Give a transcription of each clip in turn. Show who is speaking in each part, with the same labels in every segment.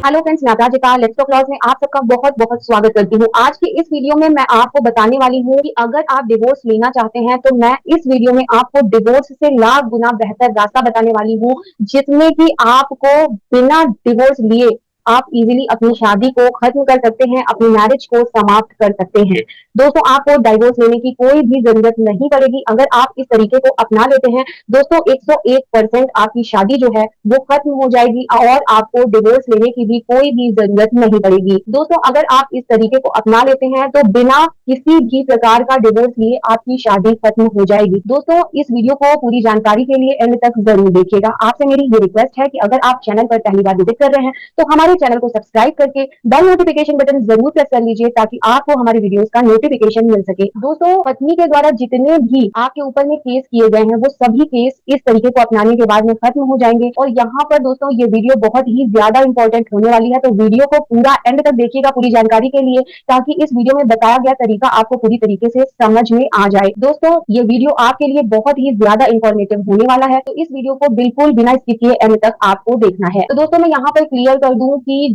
Speaker 1: Hello friends, मैं अपराजिता let's talk laws में आप सबका बहुत बहुत स्वागत करती हूँ। आज की इस वीडियो में मैं आपको बताने वाली हूँ कि अगर आप डिवोर्स लेना चाहते हैं तो मैं इस वीडियो में आपको डिवोर्स से लाख गुना बेहतर रास्ता बताने वाली हूँ, जिसमें कि आपको बिना डिवोर्स लिए आप इजीली अपनी शादी को खत्म कर सकते हैं, अपनी मैरिज को समाप्त कर सकते हैं। दोस्तों, आपको डाइवोर्स लेने की कोई भी जरूरत नहीं पड़ेगी अगर आप इस तरीके को अपना लेते हैं। दोस्तों, 101% आपकी शादी जो है वो खत्म हो जाएगी और आपको डिवोर्स लेने की भी कोई भी जरूरत नहीं पड़ेगी। दोस्तों, अगर आप इस तरीके को अपना लेते हैं तो बिना किसी भी प्रकार का डिवोर्स लिए आपकी शादी खत्म हो जाएगी। दोस्तों, इस वीडियो को पूरी जानकारी के लिए एंड तक जरूर देखिएगा। आपसे मेरी ये रिक्वेस्ट है कि अगर आप चैनल पर पहली बार विजिट कर रहे हैं तो हमारे चैनल को सब्सक्राइब करके बेल नोटिफिकेशन बटन जरूर प्रेस कर लीजिए ताकि आपको हमारे वीडियोस का नोटिफिकेशन मिल सके। दोस्तों, पत्नी के द्वारा जितने भी आपके ऊपर में केस किए गए हैं वो सभी केस इस तरीके को अपनाने के बाद में खत्म हो जाएंगे। और यहाँ पर दोस्तों ये वीडियो बहुत ही ज्यादा इंपॉर्टेंट होने वाली है, तो वीडियो को पूरा एंड तक देखिएगा पूरी जानकारी के लिए, ताकि इस वीडियो में बताया गया तरीका आपको पूरी तरीके से समझ में आ जाए। दोस्तों, ये वीडियो आपके लिए बहुत ही ज्यादा इंफॉर्मेटिव होने वाला है, तो इस वीडियो को बिल्कुल बिना स्किप किए एंड तक आपको देखना है। तो दोस्तों, मैं यहाँ पर क्लियर कर दूं कि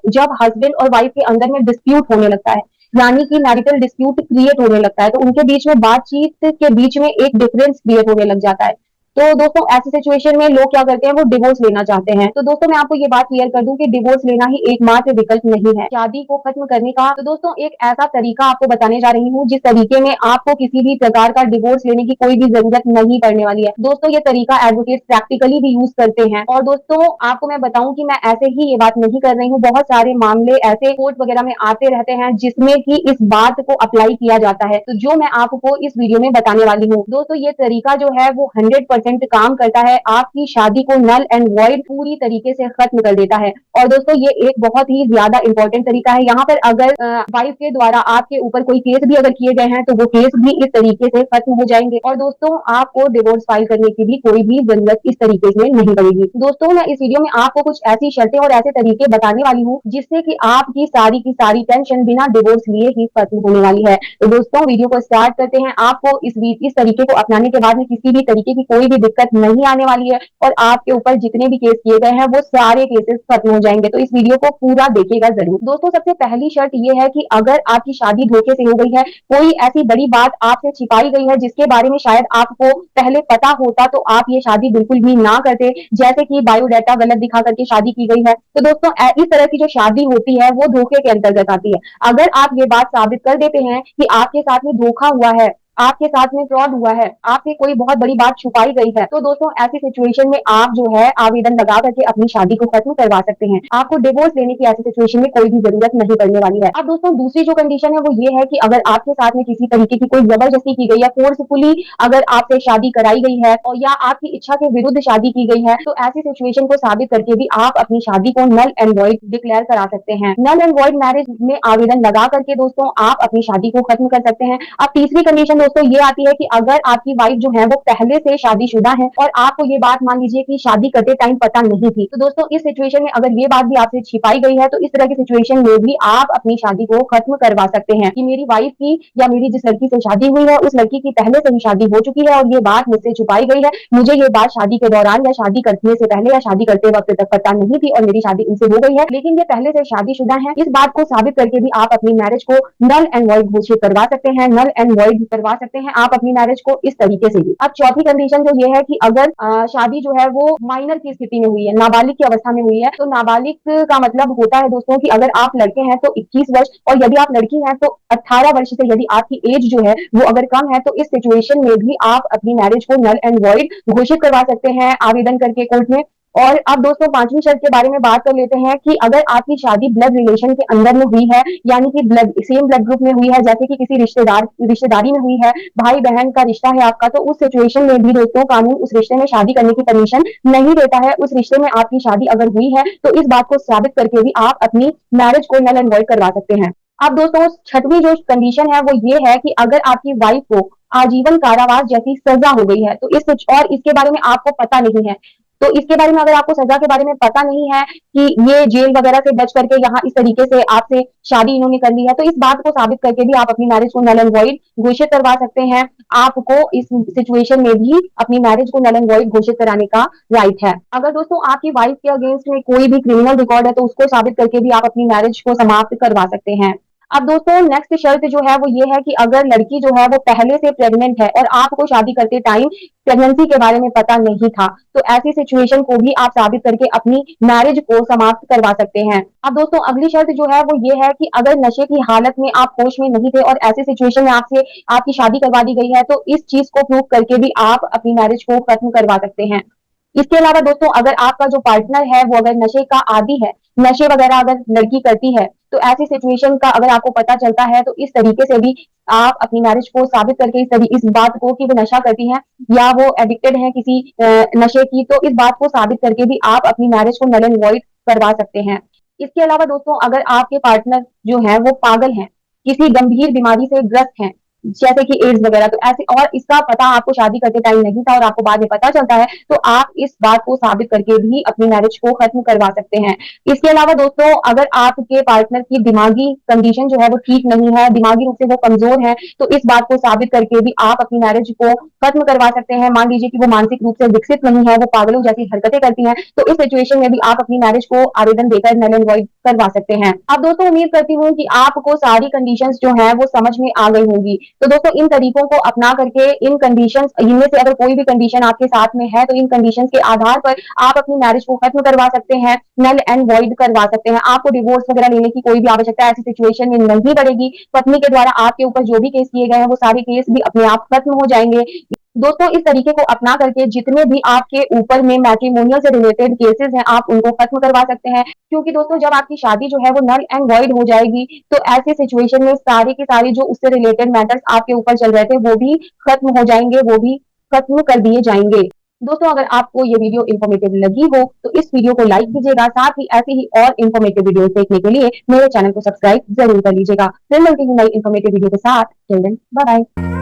Speaker 1: जब हस्बैंड और वाइफ के अंदर में डिस्प्यूट होने लगता है, यानी कि मैरिटल डिस्प्यूट क्रिएट होने लगता है, तो उनके बीच में बातचीत के बीच में एक डिफरेंस क्रिएट होने लग जाता है। तो दोस्तों, ऐसी सिचुएशन में लोग क्या करते हैं, वो डिवोर्स लेना चाहते हैं। तो दोस्तों, मैं आपको ये बात क्लियर कर दूं कि डिवोर्स लेना ही एकमात्र विकल्प नहीं है शादी को खत्म करने का। तो दोस्तों, एक ऐसा तरीका आपको बताने जा रही हूँ जिस तरीके में आपको किसी भी प्रकार का डिवोर्स लेने की कोई भी जरूरत नहीं पड़ने वाली है। दोस्तों, ये तरीका एडवोकेट प्रैक्टिकली भी यूज करते हैं। और दोस्तों, आपको मैं बताऊं कि मैं ऐसे ही ये बात नहीं कर रही हूँ, बहुत सारे मामले ऐसे कोर्ट वगैरह में आते रहते हैं जिसमें कि इस बात को अप्लाई किया जाता है। तो जो मैं आपको इस वीडियो में बताने वाली हूँ, दोस्तों ये तरीका जो है वो 100% काम करता है, आपकी शादी को नल एंड वॉइड पूरी तरीके से खत्म कर देता है। और दोस्तों, ये एक बहुत ही ज्यादा इंपॉर्टेंट तरीका है। यहाँ पर अगर वाइफ के द्वारा आपके ऊपर कोई केस भी अगर किए गए हैं तो वो केस भी इस तरीके से खत्म हो जाएंगे। और दोस्तों, आपको डिवोर्स फाइल करने की भी कोई भी जरूरत इस तरीके से नहीं पड़ेगी। दोस्तों, मैं इस वीडियो में आपको कुछ ऐसी शर्तें और ऐसे तरीके बताने वाली हूँ जिससे कि आपकी सारी की सारी टेंशन बिना डिवोर्स लिए ही खत्म होने वाली है। तो दोस्तों, वीडियो को स्टार्ट करते हैं। आपको इस तरीके को अपनाने के बाद में किसी भी तरीके की कोई भी दिक्कत नहीं आने वाली है और आपके ऊपर जितने भी केस किए गए हैं वो सारे केसेस खत्म हो जाएंगे। तो इस वीडियो को पूरा देखिएगा जरूर। दोस्तों, सबसे पहली शर्त ये है कि अगर आपकी शादी धोखे से हो गई है, कोई ऐसी बड़ी बात आपसे छिपाई गई है जिसके बारे में शायद आपको पहले पता होता तो आप ये शादी बिल्कुल भी ना करते, जैसे कि बायोडाटा गलत दिखा करके शादी की गई है। तो दोस्तों, इस तरह की जो शादी होती है वो धोखे के अंतर्गत आती है। अगर आप ये बात साबित कर देते हैं कि आपके साथ में धोखा हुआ है, आपके साथ में फ्रॉड हुआ है, आपसे कोई बहुत बड़ी बात छुपाई गई है, तो दोस्तों ऐसी सिचुएशन में आप जो है आवेदन लगा करके अपनी शादी को खत्म करवा सकते हैं। आपको डिवोर्स लेने की ऐसी सिचुएशन में कोई भी जरूरत नहीं पड़ने वाली है। अब दोस्तों, दूसरी जो कंडीशन है वो ये है कि अगर आपके साथ में किसी तरीके की कोई जबरदस्ती की गई है, फोर्सफुली अगर आपसे शादी कराई गई है और या आपकी इच्छा के विरुद्ध शादी की गई है, तो ऐसी सिचुएशन को साबित करके भी आप अपनी शादी को नल एंड वॉइड डिक्लेयर करा सकते हैं। नल एंड वॉइड मैरिज में आवेदन लगा करके दोस्तों आप अपनी शादी को खत्म कर सकते हैं। अब तीसरी कंडीशन दोस्तों ये आती है कि अगर आपकी वाइफ जो है वो पहले से शादीशुदा है और आपको ये बात मान लीजिए कि शादी करते टाइम पता नहीं थी, तो दोस्तों इस सिचुएशन में अगर ये बात भी आपसे छिपाई गई है तो इस तरह की सिचुएशन में भी आप अपनी शादी को खत्म करवा सकते हैं कि मेरी वाइफ की या मेरी जिस लड़की से शादी हुई है उस लड़की की पहले से ही शादी हो चुकी है और ये बात मुझसे छुपाई गई है। मुझे ये बात शादी के दौरान या शादी करने से पहले या शादी करते वक्त तक पता नहीं थी और मेरी शादी इनसे हो गई है, लेकिन ये पहले से शादीशुदा है। इस बात को साबित करके भी आप अपनी मैरिज को नल एंड वॉइड घोषित करवा सकते हैं, नल एंड वॉइड करवा सकते हैं आप अपनी मैरिज को इस तरीके से भी। अब चौथी कंडीशन जो ये है कि अगर शादी जो है वो माइनर की स्थिति में हुई है, नाबालिग की अवस्था में हुई है, तो नाबालिग का मतलब होता है दोस्तों कि अगर आप लड़के हैं तो 21 वर्ष और यदि आप लड़की हैं तो 18 वर्ष से यदि आपकी एज जो है वो अगर कम है, तो इस सिचुएशन में भी आप अपनी मैरिज को नल एंड वॉइड घोषित करवा सकते हैं आवेदन करके कोर्ट में। और अब दोस्तों पांचवी शर्त के बारे में बात कर लेते हैं कि अगर आपकी शादी ब्लड रिलेशन के अंदर में हुई है, यानी कि सेम ब्लड ग्रुप में हुई है, जैसे कि किसी रिश्तेदारी में हुई है, भाई बहन का रिश्ता है आपका, तो उस सिचुएशन में भी दोस्तों कानून उस रिश्ते में शादी करने की परमिशन नहीं देता है। उस रिश्ते में आपकी शादी अगर हुई है तो इस बात को साबित करके भी आप अपनी मैरिज को नल एंड वॉइड करवा सकते हैं। अब दोस्तों, छठवीं जो कंडीशन है वो ये है कि अगर आपकी वाइफ को आजीवन कारावास जैसी सजा हो गई है, तो और इसके बारे में आपको पता नहीं है, तो इसके बारे में अगर आपको सजा के बारे में पता नहीं है कि ये जेल वगैरह से बच करके यहाँ इस तरीके से आपसे शादी इन्होंने कर ली है, तो इस बात को साबित करके भी आप अपनी मैरिज को नल एंड वॉइड घोषित करवा सकते हैं। आपको इस सिचुएशन में भी अपनी मैरिज को नल एंड वॉइड घोषित कराने का राइट है। अगर दोस्तों आपकी वाइफ के अगेंस्ट में कोई भी क्रिमिनल रिकॉर्ड है, तो उसको साबित करके भी आप अपनी मैरिज को समाप्त करवा सकते हैं। अब दोस्तों नेक्स्ट शर्त जो है वो ये है कि अगर लड़की जो है वो पहले से प्रेग्नेंट है और आपको शादी करते टाइम प्रेगनेंसी के बारे में पता नहीं था, तो ऐसी सिचुएशन को भी आप साबित करके अपनी मैरिज को समाप्त करवा सकते हैं। अब दोस्तों अगली शर्त जो है वो ये है कि अगर नशे की हालत में आप होश में नहीं थे और ऐसी सिचुएशन में आपसे आपकी शादी करवा दी गई है, तो इस चीज को प्रूव करके भी आप अपनी मैरिज को खत्म करवा सकते हैं। इसके अलावा दोस्तों अगर आपका जो पार्टनर है वो अगर नशे का आदी है, नशे वगैरह अगर लड़की करती है, तो ऐसी सिचुएशन का अगर आपको पता चलता है, तो इस तरीके से भी आप अपनी मैरिज को साबित करके इस बात को कि वो नशा करती है या वो एडिक्टेड है किसी नशे की, तो इस बात को साबित करके भी आप अपनी मैरिज को नल एंड वॉइड करवा सकते हैं। इसके अलावा दोस्तों अगर आपके पार्टनर जो है वो पागल है, किसी गंभीर बीमारी से ग्रस्त है, जैसे कि एड्स वगैरह, तो ऐसे और इसका पता आपको शादी करते टाइम नहीं था और आपको बाद में पता चलता है, तो आप इस बात को साबित करके भी अपनी मैरिज को खत्म करवा सकते हैं। इसके अलावा दोस्तों अगर आपके पार्टनर की दिमागी कंडीशन जो है वो ठीक नहीं है, दिमागी रूप से वो कमजोर है, तो इस बात को साबित करके भी आप अपनी मैरिज को खत्म करवा सकते हैं। मान लीजिए कि वो मानसिक रूप से विकसित नहीं है, वो पागलों जैसी हरकतें करती हैं, तो इस सिचुएशन में भी आप अपनी मैरिज को आवेदन देकर नल एंड वॉइड करवा सकते हैं। अब दोस्तों उम्मीद करती हूँ कि आपको सारी कंडीशंस जो है वो समझ में आ गई होंगी। तो दोस्तों इन तरीकों को अपना करके इन कंडीशंस इनमें से अगर कोई भी कंडीशन आपके साथ में है, तो इन कंडीशंस के आधार पर आप अपनी मैरिज को खत्म करवा सकते हैं, नल एंड वॉइड करवा सकते हैं। आपको डिवोर्स वगैरह लेने की कोई भी आवश्यकता ऐसी सिचुएशन में नहीं पड़ेगी। पत्नी के द्वारा आपके ऊपर जो भी केस किए गए हैं वो सारे केस भी अपने आप खत्म हो जाएंगे। दोस्तों इस तरीके को अपना करके जितने भी आपके ऊपर में मैट्रिमोनियल से रिलेटेड केसेस हैं, आप उनको खत्म करवा सकते हैं। क्योंकि दोस्तों जब आपकी शादी जो है वो नल एंड वॉइड हो जाएगी, तो ऐसी सिचुएशन में सारी की सारी जो उससे रिलेटेड मैटर्स आपके ऊपर चल रहे थे वो भी खत्म हो जाएंगे, वो भी खत्म कर दिए जाएंगे। दोस्तों अगर आपको ये वीडियो इन्फॉर्मेटिव लगी हो, तो इस वीडियो को लाइक कीजिएगा, साथ ही ऐसी ही और इन्फॉर्मेटिव वीडियो देखने के लिए मेरे चैनल को सब्सक्राइब जरूर कर लीजिएगा। फिर मिलती हूँ नई इन्फॉर्मेटिव वीडियो के साथ। Till then bye bye.